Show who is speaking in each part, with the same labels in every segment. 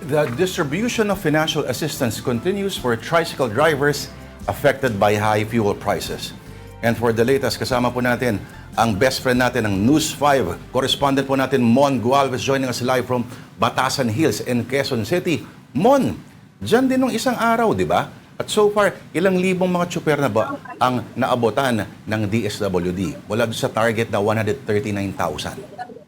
Speaker 1: The distribution of financial assistance continues for tricycle drivers affected by high fuel prices. And for the latest, kasama po natin ang best friend natin ng News 5. Correspondent po natin, Mon Gualvez, joining us live from Batasan Hills in Quezon City. Mon, dyan din nung isang araw, di ba? At so far, ilang libong mga tsuper na ba ang naabotan ng DSWD? Wala sa target na 139,000.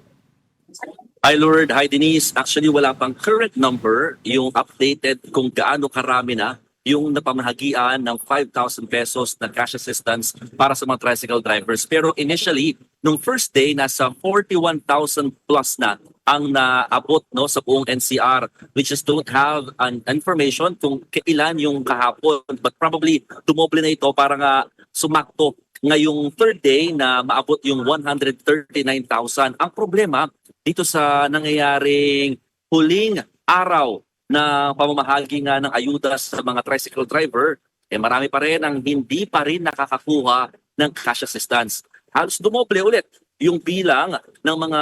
Speaker 2: Hi Lord, hi Denise. Actually wala pang current number, yung updated kung gaano karami na yung napamahagian ng 5,000 pesos na cash assistance para sa mga tricycle drivers. Pero initially, nung first day, nasa 41,000 plus na ang naabot no, sa buong NCR. We just don't have an information kung kailan yung kahapon. But probably dumoble na ito para nga sumakto ngayong third day na maabot yung 139,000. Ang problema, dito sa nangyayaring huling araw na pamamahagi nga ng ayuda sa mga tricycle driver, marami pa rin ang hindi pa rin nakakakuha ng cash assistance. Halos dumoble ulit yung bilang ng mga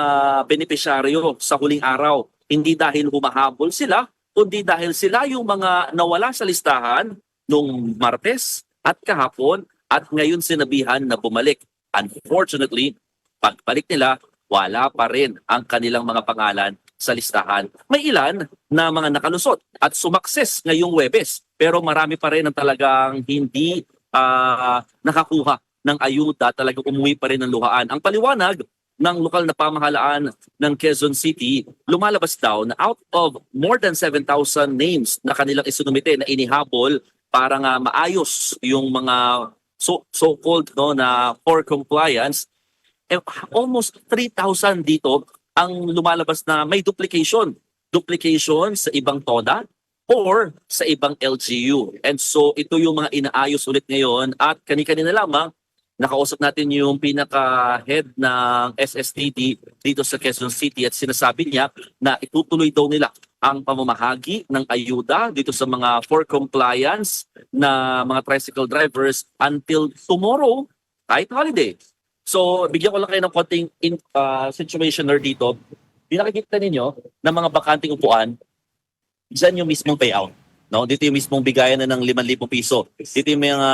Speaker 2: benepisyaryo sa huling araw. Hindi dahil humahabol sila, kundi dahil sila yung mga nawala sa listahan nung Martes at kahapon at ngayon sinabihan na bumalik. Unfortunately, pagbalik nila, wala pa rin ang kanilang mga pangalan sa listahan. May ilan na mga nakalusot at sumakses ngayong Huwebes, pero marami pa rin ang talagang hindi nakakuha ng ayuda, talagang umuwi pa rin ng luhaan. Ang paliwanag ng lokal na pamahalaan ng Quezon City, lumalabas daw na out of more than 7,000 names na kanilang isinumite na inihabol para nga maayos yung mga so-called no, na for compliance, almost 3,000 dito ang lumalabas na may duplication. Duplication sa ibang TODA or sa ibang LGU. And so ito yung mga inaayos ulit ngayon at kani-kanina lamang nakausap natin yung pinaka-head ng SSTD dito sa Quezon City at sinasabi niya na itutuloy daw nila ang pamamahagi ng ayuda dito sa mga for compliance na mga tricycle drivers until tomorrow, kahit holiday. So, bigyan ko lang kayo ng konting situationer dito. Pinakikita ninyo ng mga bakanting upuan, dyan yung mismong payout. No? Dito yung mismong bigayan na ng 5,000 piso. Dito yung mga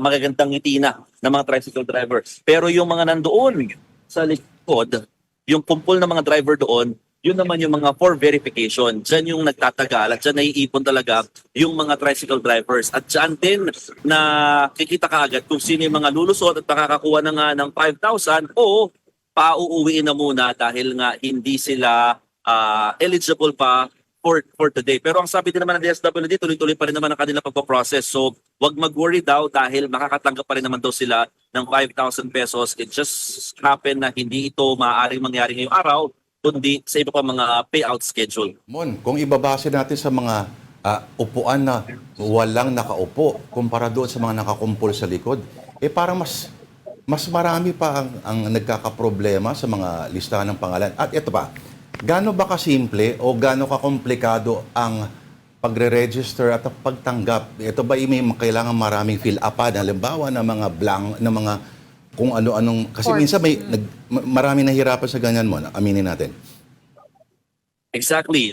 Speaker 2: magagandang ngiti na ng mga tricycle drivers. Pero yung mga nandoon sa likod, yung kumpol ng mga driver doon, yun naman yung mga for verification. Diyan yung nagtatagal at dyan naiipon talaga yung mga tricycle drivers. At dyan din na kikita ka agad kung sino yung mga lulusot at makakakuha na nga ng 5,000 o pauuwiin na muna dahil nga hindi sila eligible pa for today. Pero ang sabi din naman ng DSWD, tuloy-tuloy pa rin naman ang kanilang pagpaprocess. So wag mag-worry daw dahil makakatanggap pa rin naman daw sila ng 5,000 pesos. It just happened na hindi ito maaaring mangyari ngayong araw, kundi sa iba pa mga payout schedule.
Speaker 1: Mon, kung ibabase natin sa mga upuan na walang nakaupo kumpara doon sa mga nakakumpol sa likod, parang mas marami pa ang nagkakaproblema sa mga listahan ng pangalan. At ito pa, gaano ba kasimple o gaano kakomplikado ang pagre-register at pagtanggap? Ito ba may kailangan maraming fill-upan, halimbawa ng mga blank, ng mga kung ano-anong, kasi minsan marami nahihirapan sa ganyan mo, aminin natin.
Speaker 2: Exactly.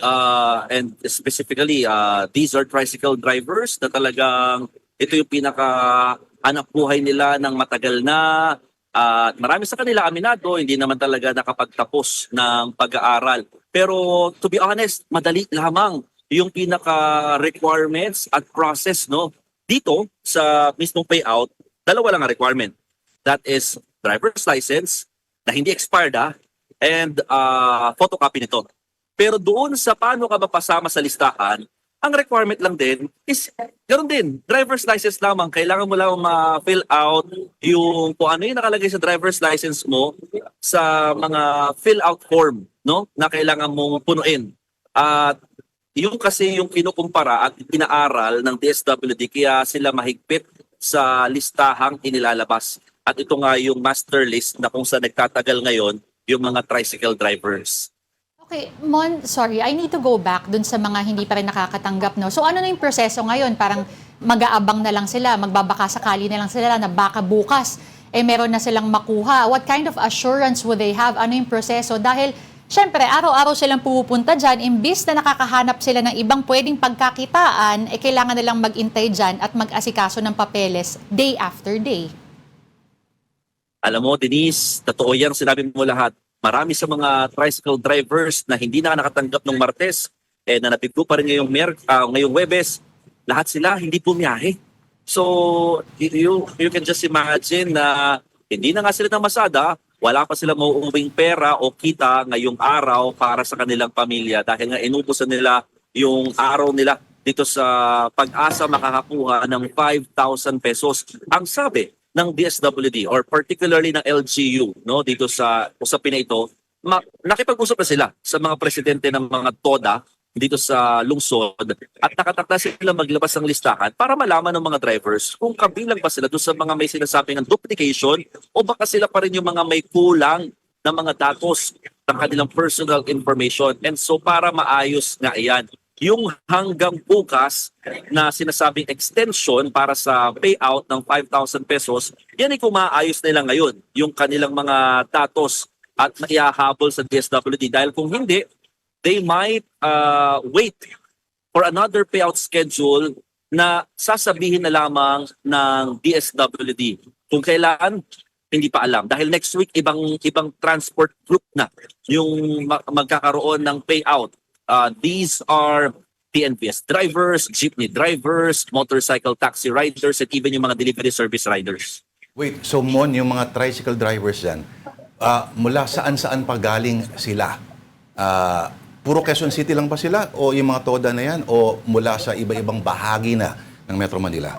Speaker 2: And specifically, these are tricycle drivers na talagang ito yung pinaka-hanap buhay nila ng matagal na. Marami sa kanila aminado, hindi naman talaga nakapagtapos ng pag-aaral. Pero to be honest, madali lamang yung pinaka-requirements at process no dito sa mismong payout. Dalawa lang ang requirement. That is driver's license na hindi expired and photocopy nito. Pero doon sa paano ka mapasama sa listahan, ang requirement lang din is ganoon din, driver's license lamang. Kailangan mo lang ma-fill out yung kung ano yung nakalagay sa driver's license mo sa mga fill out form no na kailangan mong punuin. At yung kasi yung kinukumpara at inaaral ng DSWD kaya sila mahigpit sa listahang inilalabas. At ito nga yung master list na kung saan nagtatagal ngayon yung mga tricycle drivers.
Speaker 3: Okay, Mon, sorry, I need to go back dun sa mga hindi pa rin nakakatanggap, no? So ano na yung proseso ngayon? Parang mag-aabang na lang sila, magbabaka sakali na lang sila na baka bukas, meron na silang makuha. What kind of assurance would they have? Ano yung proseso? Dahil syempre, araw-araw silang pupunta dyan, imbis na nakakahanap sila ng ibang pwedeng pagkakitaan, kailangan nilang mag-intay dyan at mag-asikaso ng papeles day after day.
Speaker 2: Alam mo, Denise, totoo yan sinabi mo lahat. Marami sa mga tricycle drivers na hindi na nakatanggap ng Martes, na napiglo pa rin ngayong Webes, lahat sila hindi pumiyahe. So, you can just imagine na hindi na nga sila ng masada, wala pa sila mauuwing pera o kita ngayong araw para sa kanilang pamilya dahil nga inutusan nila yung araw nila dito sa pag-asa makakakuha ng 5,000 pesos. Ang sabi ng DSWD or particularly ng LGU no dito sa usapin na ito, nakipag-usap na sila sa mga presidente ng mga TODA dito sa lungsod at nakatakda sila maglabas ng listahan para malaman ng mga drivers kung kabilang ba sila doon sa mga may sinasabing ng duplication o baka sila pa rin yung mga may kulang na mga datos ng kanilang personal information. And so para maayos nga iyan, yung hanggang bukas na sinasabing extension para sa payout ng 5,000 pesos, yan ay kung maayos nila ngayon yung kanilang mga datos at maihahabol sa DSWD. Dahil kung hindi, they might wait for another payout schedule na sasabihin na lamang ng DSWD. Kung kailan, hindi pa alam. Dahil next week, ibang transport group na yung magkakaroon ng payout. These are TNVS drivers, jeepney drivers, motorcycle taxi riders, at even yung mga delivery service riders.
Speaker 1: Wait, so Mon, yung mga tricycle drivers yan, mula saan-saan pa galing sila? Puro Quezon City lang ba sila? O yung mga TODA na yan? O mula sa iba-ibang bahagi na ng Metro Manila?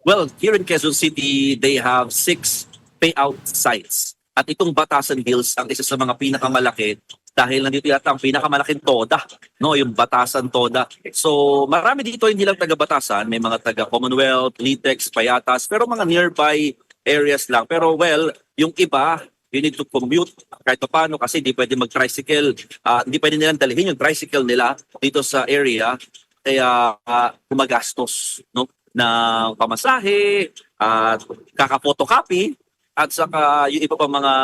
Speaker 2: Well, here in Quezon City, they have 6 payout sites. At itong Batasan Hills ang isa sa mga pinakamalaki dahil nandito yata ang pinakamalaking TODA, no, yung Batasan TODA. So, marami dito hindi lang taga Batasan, may mga taga Commonwealth, Litex, Payatas, pero mga nearby areas lang. Pero well, yung iba, you need to commute kahit paano kasi hindi pwede mag-tricycle. Hindi pwede nilang dalhin yung tricycle nila dito sa area. Kaya gumagastos no, ng pamasahe, kaka-photocopy, at saka yung iba pa mga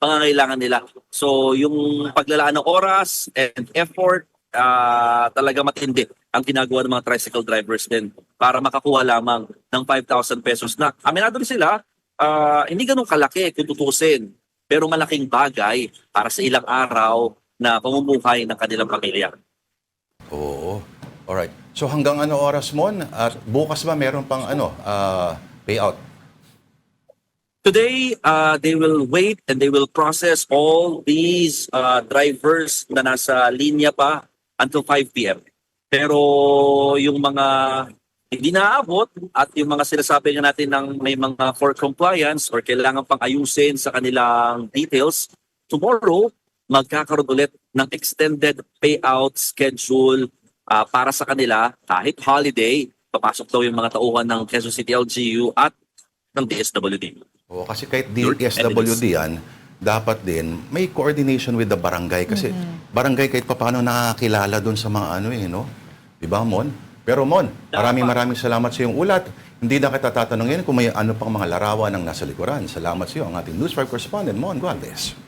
Speaker 2: pangangailangan nila. So yung paglalaan ng oras and effort, talaga matindi ang ginagawa ng mga tricycle drivers din para makakuha lamang ng 5,000 pesos na aminado rin sila, hindi ganun kalaki kung tutusin, pero malaking bagay para sa ilang araw na pamumuhay ng kanilang pamilya.
Speaker 1: Oo. Alright. So hanggang ano oras, Mon? At bukas ba meron pang payout?
Speaker 2: Today, they will wait and they will process all these drivers na nasa linya pa until 5 p.m. Pero yung mga hindi naabot at yung mga sinasabi nga natin ng may mga for compliance or kailangan pang ayusin sa kanilang details, tomorrow, magkakaroon ulit ng extended payout schedule para sa kanila kahit holiday. Papasok daw yung mga tauhan ng Quezon City LGU at ng DSWD.
Speaker 1: Oo, kasi kahit DSWD yan, dapat din may coordination with the barangay kasi barangay kahit paano nakakilala doon sa mga no? Di ba, Mon? Pero Mon, maraming salamat sa iyong ulat. Hindi na kita tatanungin kung may ano pang mga larawan ng nasa likuran. Salamat sa iyo, ang ating News 5 correspondent, Mon Gualvez.